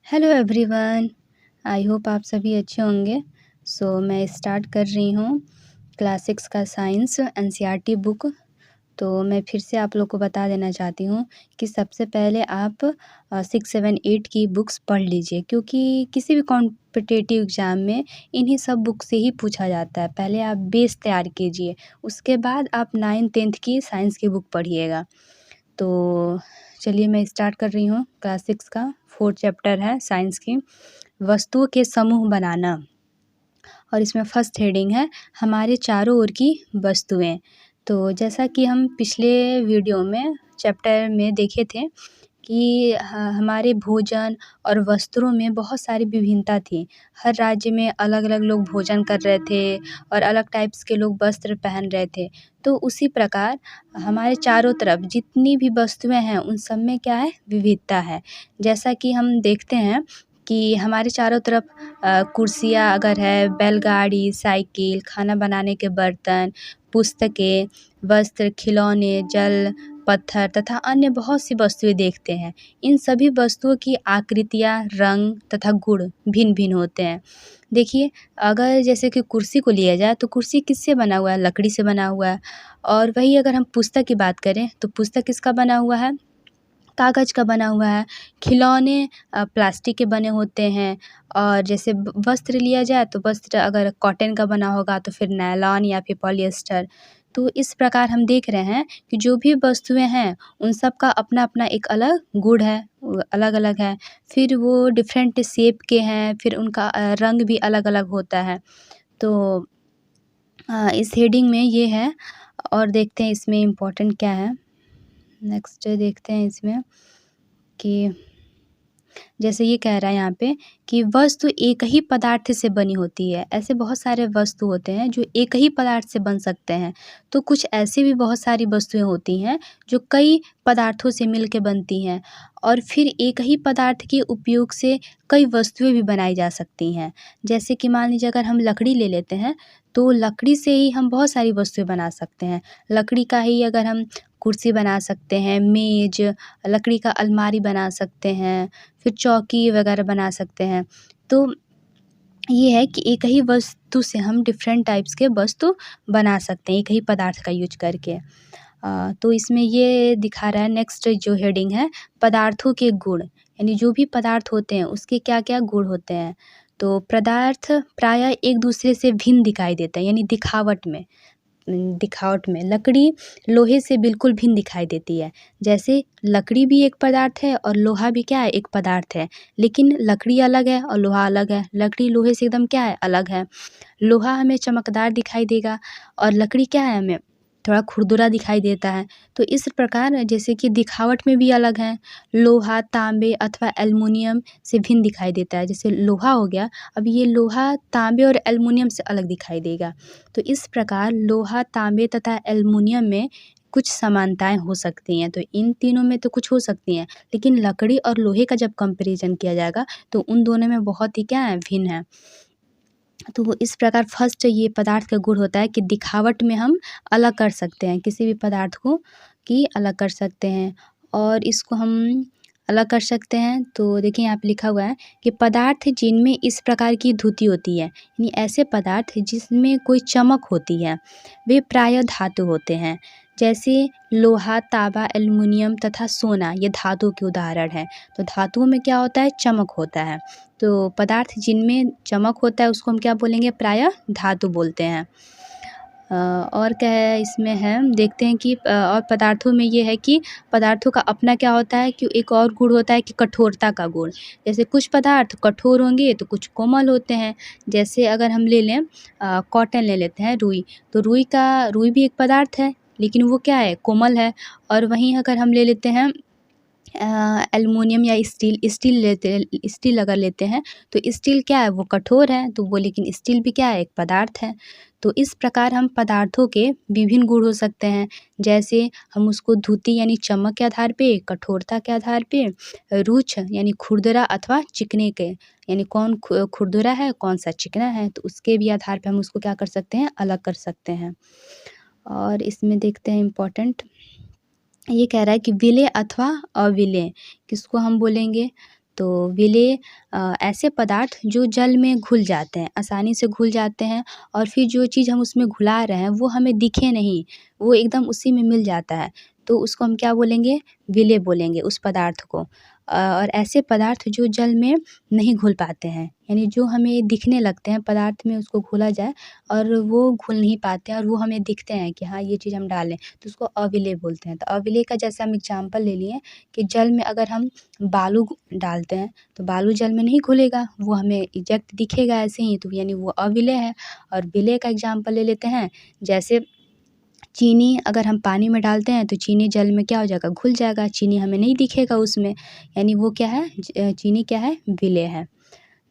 Hello everyone. I hope आप सभी अच्छे होंगे। मैं स्टार्ट कर रही हूँ क्लास 6 का साइंस एनसीईआरटी बुक। तो मैं फिर से आप लोग को बता देना चाहती हूँ कि सबसे पहले आप 6, 7, 8 की बुक्स पढ़ लीजिए, क्योंकि किसी भी कॉम्पिटिटिव एग्ज़ाम में इन्हीं सब बुक से ही पूछा जाता है। पहले आप बेस तैयार कीजिए, उसके बाद आप 9, 10th की साइंस की बुक पढ़िएगा। तो चलिए मैं स्टार्ट कर रही हूँ। क्लास 6 का 4th चैप्टर है साइंस की, वस्तुओं के समूह बनाना। और इसमें फर्स्ट हेडिंग है हमारे चारों ओर की वस्तुएं। तो जैसा कि हम पिछले वीडियो में चैप्टर में देखे थे कि हमारे भोजन और वस्त्रों में बहुत सारी विभिन्नता थी। हर राज्य में अलग-अलग लोग भोजन कर रहे थे और अलग टाइप्स के लोग वस्त्र पहन रहे थे। तो उसी प्रकार हमारे चारों तरफ जितनी भी वस्तुएं हैं उन सब में क्या है, विविधता है। जैसा कि हम देखते हैं कि हमारे चारों तरफ कुर्सियाँ अगर है, बैलगाड़ी, साइकिल, खाना बनाने के बर्तन, पुस्तकें, वस्त्र, खिलौने, जल, पत्थर तथा अन्य बहुत सी वस्तुएं देखते हैं। इन सभी वस्तुओं की आकृतियाँ, रंग तथा गुण भिन्न-भिन्न होते हैं। देखिए, अगर जैसे कि कुर्सी को लिया जाए तो कुर्सी किससे बना हुआ है? लकड़ी से बना हुआ है। और वही अगर हम पुस्तक की बात करें तो पुस्तक किसका बना हुआ है? कागज़ का बना हुआ है। खिलौने प्लास्टिक के बने होते हैं। और जैसे वस्त्र लिया जाए तो वस्त्र अगर कॉटन का बना होगा तो फिर नायलॉन या फिर पॉलिएस्टर। तो इस प्रकार हम देख रहे हैं कि जो भी वस्तुएं हैं उन सब का अपना-अपना एक अलग गुण है, अलग-अलग है। फिर वो डिफरेंट शेप के हैं, फिर उनका रंग भी अलग-अलग होता है। तो इस हेडिंग में ये है। और देखते हैं इसमें इम्पोर्टेंट क्या है। नेक्स्ट देखते हैं इसमें कि जैसे ये कह रहा है यहाँ पे कि वस्तु एक ही पदार्थ से बनी होती है। ऐसे बहुत सारे वस्तु होते हैं जो एक ही पदार्थ से बन सकते हैं। तो कुछ ऐसी भी बहुत सारी वस्तुएं होती हैं जो कई पदार्थों से मिलके बनती हैं। और फिर एक ही पदार्थ के उपयोग से कई वस्तुएं भी बनाई जा सकती हैं। जैसे कि मान लीजिए अगर हम लकड़ी ले लेते हैं तो लकड़ी से ही हम बहुत सारी वस्तुएं बना सकते हैं। लकड़ी का ही अगर हम कुर्सी बना सकते हैं, मेज़, लकड़ी का अलमारी बना सकते हैं, फिर चौकी वगैरह बना सकते हैं। तो ये है कि एक ही वस्तु से हम डिफरेंट टाइप्स के वस्तु बना सकते हैं, एक ही पदार्थ का यूज़ करके। तो इसमें ये दिखा रहा है नेक्स्ट जो हेडिंग है, पदार्थों के गुण। यानी जो भी पदार्थ होते हैं उसके क्या-क्या गुण होते हैं। तो पदार्थ प्रायः एक दूसरे से भिन्न दिखाई देते हैं, यानी दिखावट में लकड़ी लोहे से बिल्कुल भिन्न दिखाई देती है। जैसे लकड़ी भी एक पदार्थ है और लोहा भी क्या है, एक पदार्थ है। लेकिन लकड़ी अलग है और लोहा अलग है। लकड़ी लोहे से एकदम क्या है, अलग है। लोहा हमें चमकदार दिखाई देगा और लकड़ी क्या है, हमें थोड़ा खुरदुरा दिखाई देता है। तो इस प्रकार जैसे कि दिखावट में भी अलग है। लोहा तांबे अथवा एल्युमिनियम से भिन्न दिखाई देता है। जैसे लोहा हो गया, अब ये लोहा तांबे और एल्युमिनियम से अलग दिखाई देगा। तो इस प्रकार लोहा, तांबे तथा एल्युमिनियम में कुछ समानताएं हो सकती हैं। तो इन तीनों में तो कुछ हो सकती हैं, लेकिन लकड़ी और लोहे का जब कंपैरिजन किया जाएगा तो उन दोनों में बहुत ही क्या है, भिन्न है। तो इस प्रकार फर्स्ट ये पदार्थ का गुण होता है कि दिखावट में हम अलग कर सकते हैं, किसी भी पदार्थ को कि अलग कर सकते हैं। और इसको हम अलग कर सकते हैं तो देखिए यहाँ पे लिखा हुआ है कि पदार्थ जिनमें इस प्रकार की धुति होती है, यानी ऐसे पदार्थ जिसमें कोई चमक होती है, वे प्रायः धातु होते हैं। जैसे लोहा, तांबा, एल्युमिनियम तथा सोना ये धातु के उदाहरण हैं। तो धातुओं में क्या होता है, चमक होता है। तो पदार्थ जिनमें चमक होता है उसको हम क्या बोलेंगे, प्रायः धातु बोलते हैं। और क्या है इसमें है, देखते हैं कि और पदार्थों में ये है कि पदार्थों का अपना क्या होता है कि एक और गुण होता है कि कठोरता का गुण। जैसे कुछ पदार्थ कठोर होंगे तो कुछ कोमल होते हैं। जैसे अगर हम ले लें कॉटन ले लेते हैं, रुई। तो रुई भी एक पदार्थ है, लेकिन वो क्या है, कोमल है। और वहीं अगर हम ले लेते हैं एल्युमिनियम या स्टील अगर लेते हैं तो स्टील क्या है, वो कठोर है। तो वो लेकिन स्टील भी क्या है, एक पदार्थ है। तो इस प्रकार हम पदार्थों के विभिन्न गुण हो सकते हैं। जैसे हम उसको धुति यानी चमक के आधार पे, कठोरता के आधार पे, रुक्ष यानी खुरदरा अथवा चिकने के, यानी कौन खुरदरा है, कौन सा चिकना है, तो उसके भी आधार पे हम उसको क्या कर सकते हैं, अलग कर सकते हैं। और इसमें देखते हैं इम्पोर्टेंट, ये कह रहा है कि विलेय अथवा अविलेय किसको हम बोलेंगे। तो विलेय ऐसे पदार्थ जो जल में घुल जाते हैं, आसानी से घुल जाते हैं और फिर जो चीज़ हम उसमें घुला रहे हैं वो हमें दिखे नहीं, वो एकदम उसी में मिल जाता है, तो उसको हम क्या बोलेंगे? विलेय बोलेंगे उस पदार्थ को। और ऐसे पदार्थ जो जल में नहीं घुल पाते हैं, यानी जो हमें दिखने लगते हैं पदार्थ में उसको घोला जाए और वो घुल नहीं पाते हैं और वो हमें दिखते हैं कि हाँ, ये चीज़ हम डालें, तो उसको अविलेय बोलते हैं। तो अविलेय का जैसे हम एग्ज़ाम्पल ले लिए कि जल में अगर हम बालू डालते हैं, तो बालू जल में नहीं घुलेगा, वो हमें इजेक्ट दिखेगा ऐसे ही, तो यानी वो अविलेय है। और विलेय का एग्ज़ाम्पल ले लेते हैं, जैसे चीनी अगर हम पानी में डालते हैं तो चीनी जल में क्या हो जाएगा? घुल जाएगा, चीनी हमें नहीं दिखेगा उसमें, यानी वो क्या है? चीनी क्या है? विलेय है।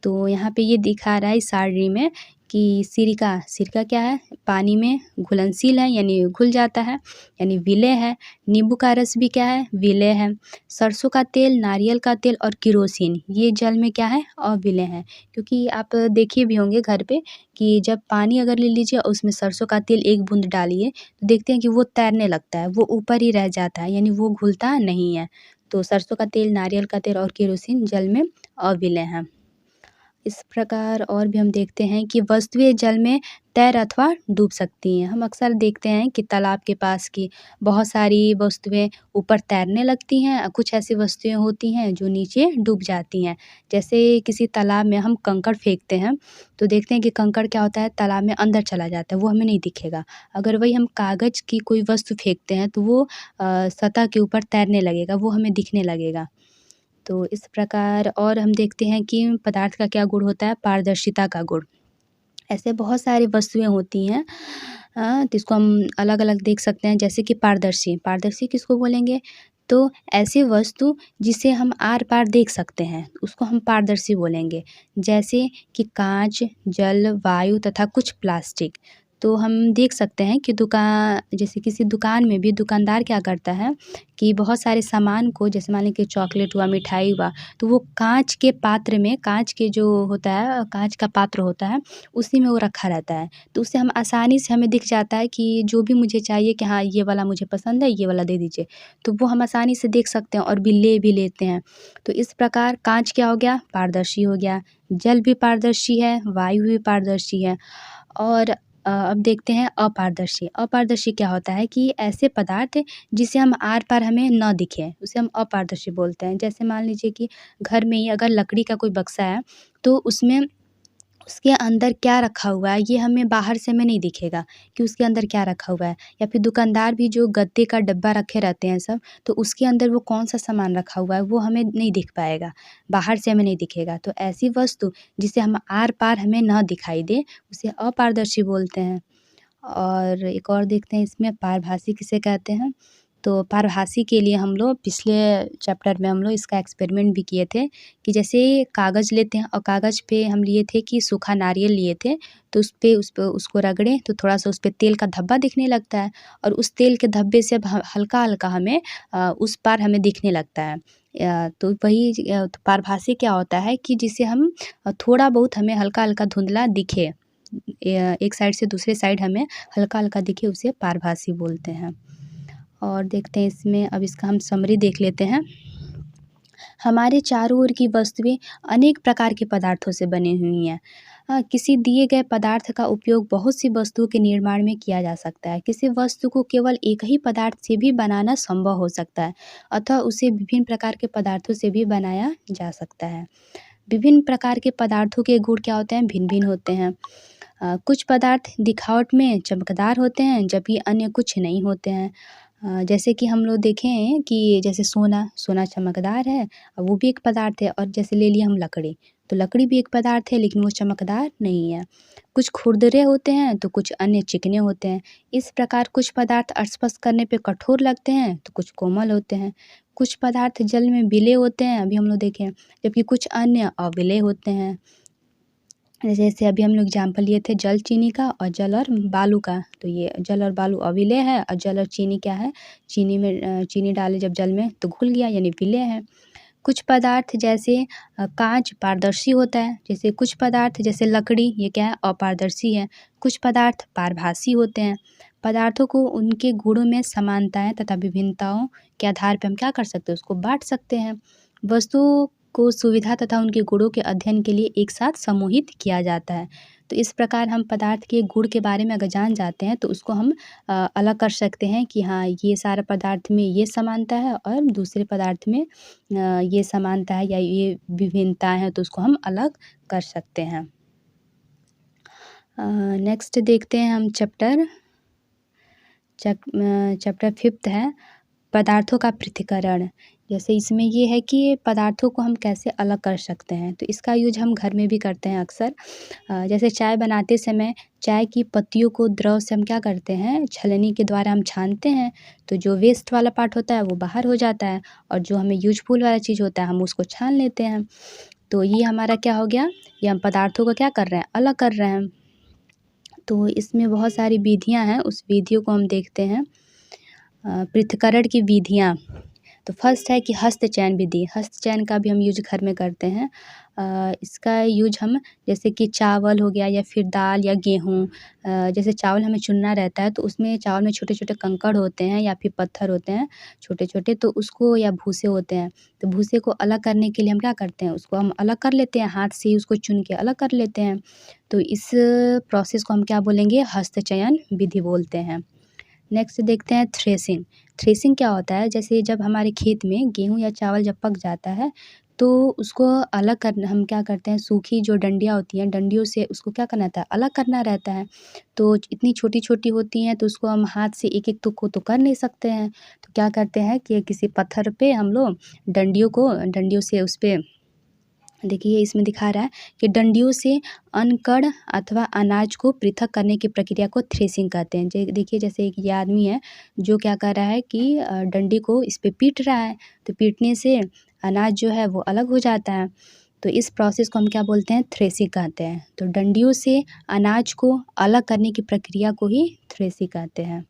तो यहाँ पे ये दिखा रहा है इस सारणी में कि सिरका क्या है? पानी में घुलनशील है, यानी घुल जाता है, यानी विलेय है। नींबू का रस भी क्या है? विलेय है। सरसों का तेल, नारियल का तेल और केरोसिन ये जल में क्या है? अविलेय है। क्योंकि आप देखे भी होंगे घर पे कि जब पानी अगर ले लीजिए और उसमें सरसों का तेल 1 बूँद डालिए, तो देखते हैं कि वो तैरने लगता है, वो ऊपर ही रह जाता है, यानी वो घुलता नहीं है। तो सरसों का तेल, नारियल का तेल और केरोसिन जल में अविलेय हैं। इस प्रकार और भी हम देखते हैं कि वस्तुएं जल में तैर अथवा डूब सकती हैं। हम अक्सर देखते हैं कि तालाब के पास की बहुत सारी वस्तुएं ऊपर तैरने लगती हैं, कुछ ऐसी वस्तुएं होती हैं जो नीचे डूब जाती हैं। जैसे किसी तालाब में हम कंकड़ फेंकते हैं, तो देखते हैं कि कंकड़ क्या होता है? तालाब में अंदर चला जाता है, वो हमें नहीं दिखेगा। अगर वही हम कागज़ की कोई वस्तु फेंकते हैं, तो वो सतह के ऊपर तैरने लगेगा, वो हमें दिखने लगेगा। तो इस प्रकार और हम देखते हैं कि पदार्थ का क्या गुण होता है? पारदर्शिता का गुण। ऐसे बहुत सारी वस्तुएँ होती हैं जिसको हम अलग-अलग देख सकते हैं, जैसे कि पारदर्शी। पारदर्शी किसको बोलेंगे? तो ऐसी वस्तु जिसे हम आर-पार देख सकते हैं, उसको हम पारदर्शी बोलेंगे। जैसे कि काँच, जल, वायु तथा कुछ प्लास्टिक। तो हम देख सकते हैं कि जैसे किसी दुकान में भी दुकानदार क्या करता है कि बहुत सारे सामान को, जैसे मान लीजिए चॉकलेट हुआ, मिठाई हुआ, तो वो काँच के पात्र में, काँच के जो होता है, काँच का पात्र होता है, उसी में वो रखा रहता है। तो उससे हम आसानी से हमें दिख जाता है कि जो भी मुझे चाहिए कि हाँ, ये वाला मुझे पसंद है, ये वाला दे दीजिए। तो वो हम आसानी से देख सकते हैं और ले भी लेते हैं। तो इस प्रकार काँच क्या हो गया? पारदर्शी हो गया। जल भी पारदर्शी है, वायु भी पारदर्शी है। और अब देखते हैं अपारदर्शी। अपारदर्शी क्या होता है कि ऐसे पदार्थ जिसे हम आर-पार हमें ना दिखे, उसे हम अपारदर्शी बोलते हैं। जैसे मान लीजिए कि घर में ही अगर लकड़ी का कोई बक्सा है, तो उसमें उसके अंदर क्या रखा हुआ है, ये हमें बाहर से हमें नहीं दिखेगा कि उसके अंदर क्या रखा हुआ है। या फिर दुकानदार भी जो गत्ते का डब्बा रखे रहते हैं सब, तो उसके अंदर वो कौन-सा सामान रखा हुआ है, वो हमें नहीं दिख पाएगा, बाहर से हमें नहीं दिखेगा। तो ऐसी वस्तु जिसे हम आर-पार हमें ना दिखाई दे, उसे अपारदर्शी बोलते हैं। और एक और देखते हैं इसमें पारभासी किसे कहते हैं? तो पारभासी के लिए हम लोग पिछले चैप्टर में हम लोग इसका एक्सपेरिमेंट भी किए थे कि जैसे कागज़ लेते हैं और कागज़ पे हम लिए थे कि सूखा नारियल लिए थे, तो उस पे उसको रगड़ें तो थोड़ा-सा उस पे तेल का धब्बा दिखने लगता है और उस तेल के धब्बे से अब हल्का-हल्का हमें उस पार हमें दिखने लगता है। तो वही तो पारभासी क्या होता है कि जिसे हम थोड़ा बहुत हमें हल्का-हल्का धुंधला दिखे, एक साइड से दूसरे साइड हमें हल्का-हल्का दिखे, उसे पारभासी बोलते हैं। और देखते हैं इसमें, अब इसका हम समरी देख लेते हैं। हमारे चारों ओर की वस्तुएं अनेक प्रकार के पदार्थों से बनी हुई हैं। किसी दिए गए पदार्थ का उपयोग बहुत सी वस्तुओं के निर्माण में किया जा सकता है। किसी वस्तु को केवल एक ही पदार्थ से भी बनाना संभव हो सकता है अथवा उसे विभिन्न प्रकार के पदार्थों से भी बनाया जा सकता है। विभिन्न प्रकार के पदार्थों के गुण क्या होते हैं? भिन्न-भिन्न होते हैं। कुछ पदार्थ दिखावट में चमकदार होते हैं, जबकि अन्य कुछ नहीं होते हैं। जैसे कि हम लोग देखें हैं कि जैसे सोना चमकदार है, वो भी एक पदार्थ है। और जैसे ले लिए हम लकड़ी, तो लकड़ी भी एक पदार्थ है, लेकिन वो चमकदार नहीं है। कुछ खुरदरे होते हैं, तो कुछ अन्य चिकने होते हैं। इस प्रकार कुछ पदार्थ स्पर्श करने पे कठोर लगते हैं, तो कुछ कोमल होते हैं। कुछ पदार्थ जल में विलेय होते हैं, अभी हम लोग देखे हैं, जबकि कुछ अन्य अविलेय होते हैं। जैसे अभी हम लोग एग्जाम्पल लिए थे जल चीनी का और जल और बालू का, तो ये जल और बालू अविलेय है और जल और चीनी क्या है? चीनी में चीनी डाले जब जल में तो घुल गया, यानी विलेय है। कुछ पदार्थ जैसे काँच पारदर्शी होता है, जैसे कुछ पदार्थ जैसे लकड़ी, ये क्या है? अपारदर्शी है। कुछ पदार्थ पारभासी होते हैं। पदार्थों को उनके गुणों में समानताएँ तथा विभिन्नताओं के आधार पे हम क्या कर सकते हैं? उसको बाँट सकते हैं। वस्तु को सुविधा तथा उनके गुणों के अध्ययन के लिए एक साथ समूहित किया जाता है। तो इस प्रकार हम पदार्थ के गुण के बारे में अगर जान जाते हैं तो उसको हम अलग कर सकते हैं कि हाँ, ये सारा पदार्थ में ये समानता है और दूसरे पदार्थ में ये समानता है या ये विभिन्नताएँ हैं, तो उसको हम अलग कर सकते हैं। नेक्स्ट देखते हैं हम चैप्टर 5th है पदार्थों का पृथक्करण। जैसे इसमें ये है कि पदार्थों को हम कैसे अलग कर सकते हैं, तो इसका यूज हम घर में भी करते हैं अक्सर। जैसे चाय बनाते समय चाय की पत्तियों को द्रव से हम क्या करते हैं, छलनी के द्वारा हम छानते हैं, तो जो वेस्ट वाला पार्ट होता है वो बाहर हो जाता है और जो हमें यूजफुल वाला चीज़ होता है हम उसको छान लेते हैं। तो ये हमारा क्या हो गया, ये हम पदार्थों को क्या कर रहे हैं, अलग कर रहे हैं। तो इसमें बहुत सारी विधियाँ हैं, उस विधियों को हम देखते हैं। पृथक्करण की विधियाँ, तो फर्स्ट है कि हस्तचयन विधि। हस्तचयन का भी हम यूज घर में करते हैं। इसका यूज हम जैसे कि चावल हो गया या फिर दाल या गेहूँ, जैसे चावल हमें चुनना रहता है तो उसमें चावल में छोटे-छोटे कंकड़ होते हैं या फिर पत्थर होते हैं छोटे-छोटे, तो उसको या भूसे होते हैं, तो भूसे को अलग करने के लिए हम क्या करते हैं, उसको हम अलग कर लेते हैं, हाथ से ही उसको चुन के अलग कर लेते हैं। तो इस प्रोसेस को हम क्या बोलेंगे, हस्तचयन विधि बोलते हैं। नेक्स्ट देखते हैं थ्रेसिंग। थ्रेसिंग क्या होता है, जैसे जब हमारे खेत में गेहूँ या चावल जब पक जाता है तो उसको अलग करना, हम क्या करते हैं, सूखी जो डंडियाँ होती हैं, डंडियों से उसको क्या करना रहता है, अलग करना रहता है। तो इतनी छोटी-छोटी होती हैं तो उसको हम हाथ से एक-एक तुक को तो कर नहीं सकते हैं। तो क्या करते हैं कि किसी पत्थर पे हम लोग डंडियों से उस पे, देखिए इसमें दिखा रहा है कि डंडियों से अनकड़ अथवा अनाज को पृथक करने की प्रक्रिया को थ्रेसिंग कहते हैं। देखिए जैसे एक ये आदमी है जो क्या कर रहा है कि डंडी को इस पे पीट रहा है, तो पीटने से अनाज जो है वो अलग हो जाता है। तो इस प्रोसेस को हम क्या बोलते हैं, थ्रेसिंग कहते हैं। तो डंडियों से अनाज को अलग करने की प्रक्रिया को ही थ्रेसिंग कहते हैं।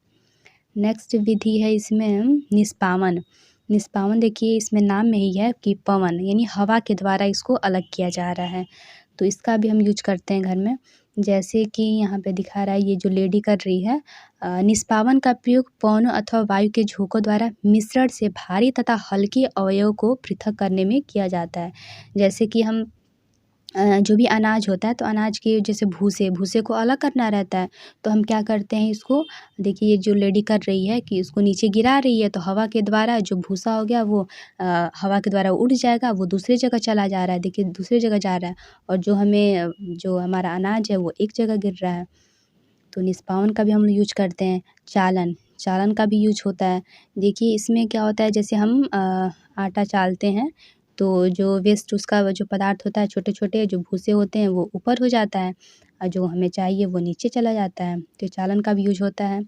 नेक्स्ट विधि है इसमें निष्पावन। निष्पावन देखिए इसमें नाम में ही है कि पवन यानी हवा के द्वारा इसको अलग किया जा रहा है, तो इसका भी हम यूज करते हैं घर में। जैसे कि यहाँ पे दिखा रहा है, ये जो लेडी कर रही है, निष्पावन का प्रयोग पवनों अथवा वायु के झोंकों द्वारा मिश्रण से भारी तथा हल्के अवयव को पृथक करने में किया जाता है। जैसे कि हम जो भी अनाज होता है तो अनाज के जैसे भूसे को अलग करना रहता है, तो हम क्या करते हैं इसको, देखिए ये जो लेडी कर रही है कि इसको नीचे गिरा रही है, तो हवा के द्वारा जो भूसा हो गया वो हवा के द्वारा उड़ जाएगा, वो दूसरी जगह चला जा रहा है, देखिए दूसरी जगह जा रहा है और जो हमारा अनाज है वो एक जगह गिर रहा है। तो निष्पावन का भी हम यूज करते हैं। चालन का भी यूज होता है। देखिए इसमें क्या होता है, जैसे हम आटा चालते हैं तो जो वेस्ट उसका जो पदार्थ होता है, छोटे-छोटे जो भूसे होते हैं वो ऊपर हो जाता है और जो हमें चाहिए वो नीचे चला जाता है, तो चालन का भी यूज होता है।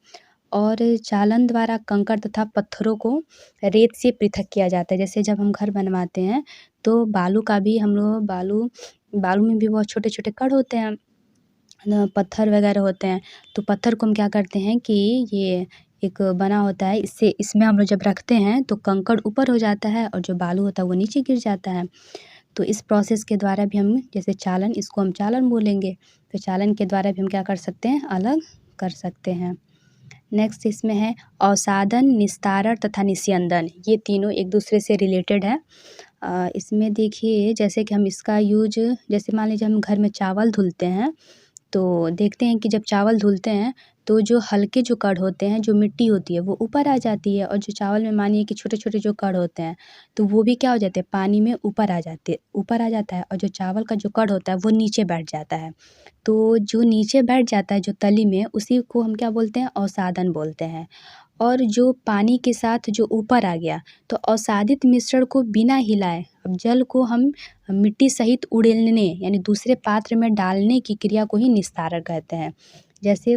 और चालन द्वारा कंकड़ तथा पत्थरों को रेत से पृथक किया जाता है। जैसे जब हम घर बनवाते हैं तो बालू का भी हम लोग बालू में भी बहुत छोटे-छोटे कण होते हैं, पत्थर वगैरह होते हैं, तो पत्थर को हम क्या करते हैं कि ये एक बना होता है, इससे इसमें हम लोग जब रखते हैं तो कंकड़ ऊपर हो जाता है और जो बालू होता है वो नीचे गिर जाता है। तो इस प्रोसेस के द्वारा भी हम, जैसे चालन, इसको हम चालन बोलेंगे, तो चालन के द्वारा भी हम क्या कर सकते हैं, अलग कर सकते हैं। नेक्स्ट इसमें है अवसादन, निस्तारण तथा निस्यंदन, ये तीनों एक दूसरे से रिलेटेड है। इसमें देखिए जैसे कि हम इसका यूज, जैसे मान लीजिए हम घर में चावल धुलते हैं तो देखते हैं कि जब चावल धुलते हैं तो जो हल्के जो कण होते हैं, जो मिट्टी होती है वो ऊपर आ जाती है और जो चावल में मानिए कि छोटे-छोटे जो कण होते हैं तो वो भी क्या हो जाते हैं, पानी में ऊपर आ जाता है और जो चावल का जो कण होता है वो नीचे बैठ जाता है। तो जो नीचे बैठ जाता है जो तली में, उसी को हम क्या बोलते हैं, अवसादन बोलते हैं। और जो पानी के साथ जो ऊपर आ गया तो अवसादित मिश्रण को बिना हिलाए, अब जल को हम मिट्टी सहित उड़ेलने यानी दूसरे पात्र में डालने की क्रिया को ही निस्तारण कहते हैं। जैसे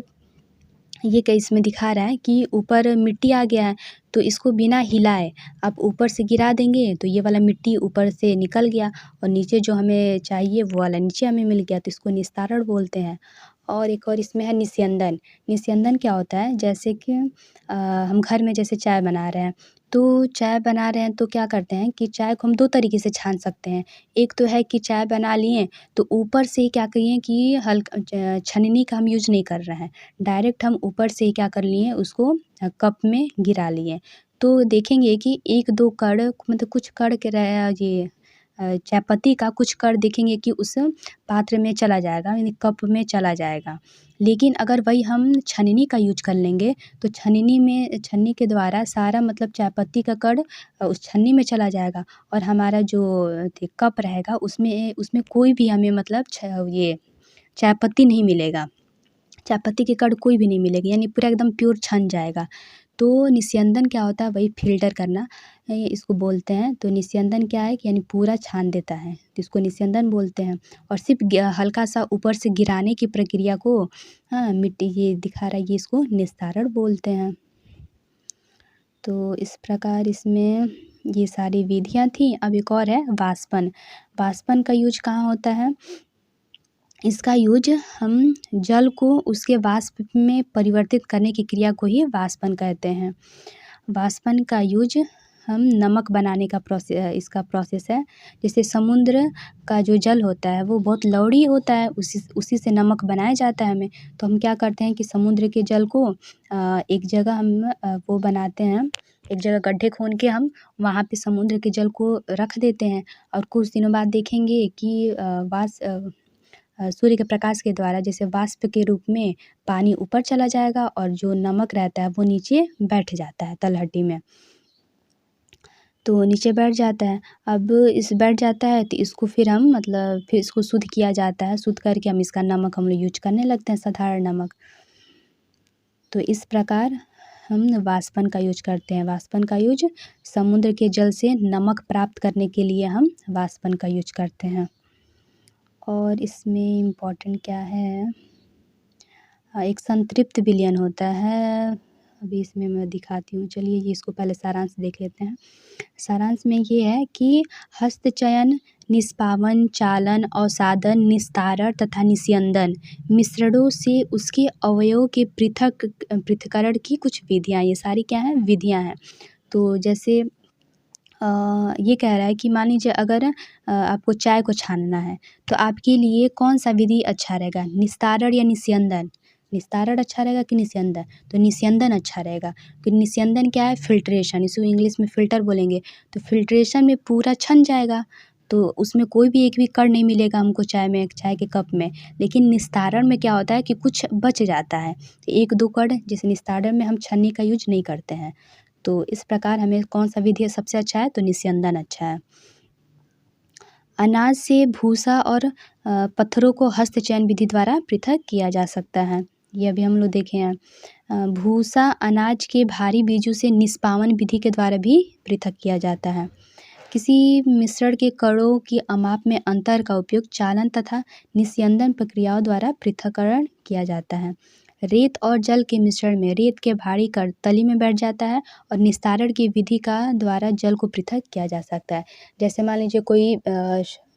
ये केस में दिखा रहा है कि ऊपर मिट्टी आ गया है तो इसको बिना हिलाए आप ऊपर से गिरा देंगे तो ये वाला मिट्टी ऊपर से निकल गया और नीचे जो हमें चाहिए वो वाला नीचे हमें मिल गया, तो इसको निस्तारण बोलते हैं। और एक और इसमें है निस्यंदन। निस्यंदन क्या होता है, जैसे कि हम घर में जैसे चाय बना रहे हैं, तो चाय बना रहे हैं तो क्या करते हैं कि चाय को हम 2 तरीके से छान सकते हैं। एक तो है कि चाय बना लिए तो ऊपर से ही क्या करिए कि छन्नी का हम यूज़ नहीं कर रहे हैं। डायरेक्ट हम ऊपर से ही क्या कर लिए, उसको कप में गिरा लिए। तो देखेंगे कि 1-2 कण, मतलब कुछ कण के ये चाय पत्ती का कुछ कण देखेंगे कि उस पात्र में चला जाएगा, यानी कप में चला जाएगा। लेकिन अगर वही हम छन्नी का यूज कर लेंगे तो छन्नी के द्वारा सारा मतलब चाय पत्ती का कण उस छन्नी में चला जाएगा और हमारा जो कप रहेगा उसमें कोई भी हमें मतलब ये चाय पत्ती नहीं मिलेगा, चाय पत्ती के कण कोई भी नहीं मिलेगी, यानी पूरा एकदम प्योर छन जाएगा। तो निस्यंदन क्या होता है, वही फ़िल्टर करना इसको बोलते हैं। तो निस्यंदन क्या है कि यानी पूरा छान देता है, तो इसको निस्यंदन बोलते हैं। और सिर्फ हल्का सा ऊपर से गिराने की प्रक्रिया को मिट्टी ये दिखा रहा है, ये इसको निस्तारण बोलते हैं। तो इस प्रकार इसमें ये सारी विधियाँ थी। अब एक और है वाष्पन। वाष्पन का यूज कहाँ होता है? इसका यूज हम जल को उसके वाष्प में परिवर्तित करने की क्रिया को ही वाष्पन कहते हैं। वाष्पन का यूज हम नमक बनाने का इसका प्रोसेस है। जैसे समुद्र का जो जल होता है वो बहुत लवड़ी होता है, उसी से नमक बनाया जाता है हमें। तो हम क्या करते हैं कि समुद्र के जल को एक जगह हम वो बनाते हैं, एक जगह गड्ढे खोन के हम वहाँ पे समुद्र के जल को रख देते हैं और कुछ दिनों बाद देखेंगे कि सूर्य के प्रकाश के द्वारा जैसे वाष्प के रूप में पानी ऊपर चला जाएगा और जो नमक रहता है वो नीचे बैठ जाता है तलहटी में, तो नीचे बैठ जाता है। अब इस बैठ जाता है तो इसको फिर हम मतलब फिर इसको शुद्ध किया जाता है, शुद्ध करके हम इसका नमक हम लोग यूज करने लगते हैं, साधारण नमक। तो इस प्रकार हम वाष्पन का यूज करते हैं। वाष्पन का यूज समुद्र के जल से नमक प्राप्त करने के लिए हम वाष्पन का यूज करते हैं। और इसमें इम्पोर्टेंट क्या है, एक संतृप्त विलयन होता है, अभी इसमें मैं दिखाती हूँ। चलिए ये इसको पहले सारांश देख लेते हैं। सारांश में ये है कि हस्तचयन, निष्पावन, चालन, अवसादन, निस्तारण तथा निस्यंदन मिश्रणों से उसके अवयवों के पृथक्करण की कुछ विधियाँ, ये सारी क्या हैं, विधियाँ हैं। तो जैसे ये कह रहा है कि मान लीजिए अगर आपको चाय को छानना है तो आपके लिए कौन सा विधि अच्छा रहेगा, निस्तारण या निस्यंदन? निस्तारण अच्छा रहेगा कि निस्यंदन? तो निस्यंदन अच्छा रहेगा। तो निस्यंदन क्या है, फ़िल्ट्रेशन, इसको इंग्लिश में फ़िल्टर बोलेंगे। तो फ़िल्ट्रेशन में पूरा छन जाएगा तो उसमें कोई भी एक भी कण नहीं मिलेगा हमको चाय के कप में। लेकिन निस्तारण में क्या होता है कि कुछ बच जाता है, एक दो कण, जैसे निस्तारण में हम छन्नी का यूज नहीं करते हैं। तो इस प्रकार हमें कौन सा विधि सबसे अच्छा है, तो निस्यंदन अच्छा है। अनाज से भूसा और पत्थरों को हस्तचयन विधि द्वारा पृथक किया जा सकता है, ये अभी हम लोग देखे हैं। भूसा अनाज के भारी बीजों से निष्पावन विधि के द्वारा भी पृथक किया जाता है। किसी मिश्रण के कणों की अमाप में अंतर का उपयोग चालन तथा निस्यंदन प्रक्रियाओं द्वारा पृथक्करण किया जाता है। रेत और जल के मिश्रण में रेत के भारी कण तली में बैठ जाता है और निस्तारण की विधि का द्वारा जल को पृथक किया जा सकता है। जैसे मान लीजिए कोई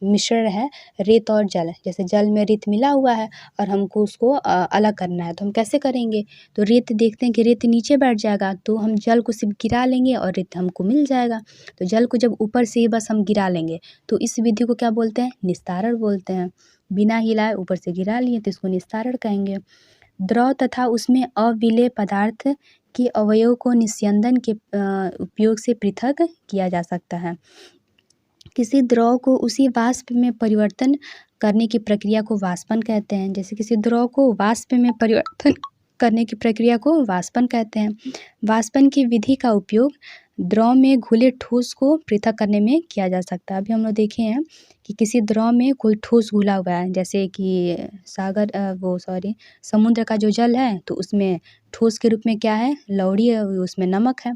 मिश्रण है रेत और जल, जैसे जल में रेत मिला हुआ है और हमको उसको अलग करना है, तो हम कैसे करेंगे? तो रेत देखते हैं कि रेत नीचे बैठ जाएगा तो हम जल को सिर्फ गिरा लेंगे और रेत हमको मिल जाएगा। तो जल को जब ऊपर से ही बस हम गिरा लेंगे तो इस विधि को क्या बोलते हैं, निस्तारण बोलते हैं। बिना हिलाए ऊपर से गिरा लिए तो इसको निस्तारण कहेंगे। द्रव तथा उसमें अविलेय पदार्थ के अवयव को निस्यंदन के उपयोग से पृथक किया जा सकता है। किसी द्रव को उसी वाष्प में परिवर्तन करने की प्रक्रिया को वाष्पन कहते हैं। जैसे किसी द्रव को वाष्प में परिवर्तन करने की प्रक्रिया को वाष्पन कहते हैं। वाष्पन की विधि का उपयोग द्रव में घुले ठोस को पृथक करने में किया जा सकता है। अभी हम लोग देखे हैं कि किसी द्रव में कोई ठोस घुला हुआ है, जैसे कि समुद्र का जो जल है तो उसमें ठोस के रूप में क्या है, लवड़ी है, उसमें नमक है,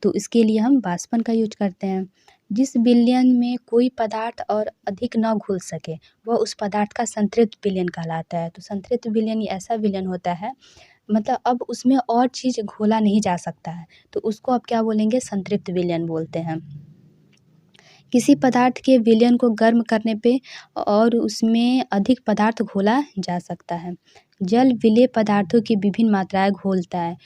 तो इसके लिए हम वाष्पन का यूज करते हैं। जिस विलयन में कोई पदार्थ और अधिक न घुल सके वह उस पदार्थ का संतृप्त विलयन कहलाता है। तो संतृप्त विलयन ऐसा विलयन होता है, मतलब अब उसमें और चीज़ घोला नहीं जा सकता है, तो उसको अब क्या बोलेंगे, संतृप्त विलयन बोलते हैं। किसी पदार्थ के विलयन को गर्म करने पे और उसमें अधिक पदार्थ घोला जा सकता है। जल विलेय पदार्थों की विभिन्न मात्राएं घोलता है।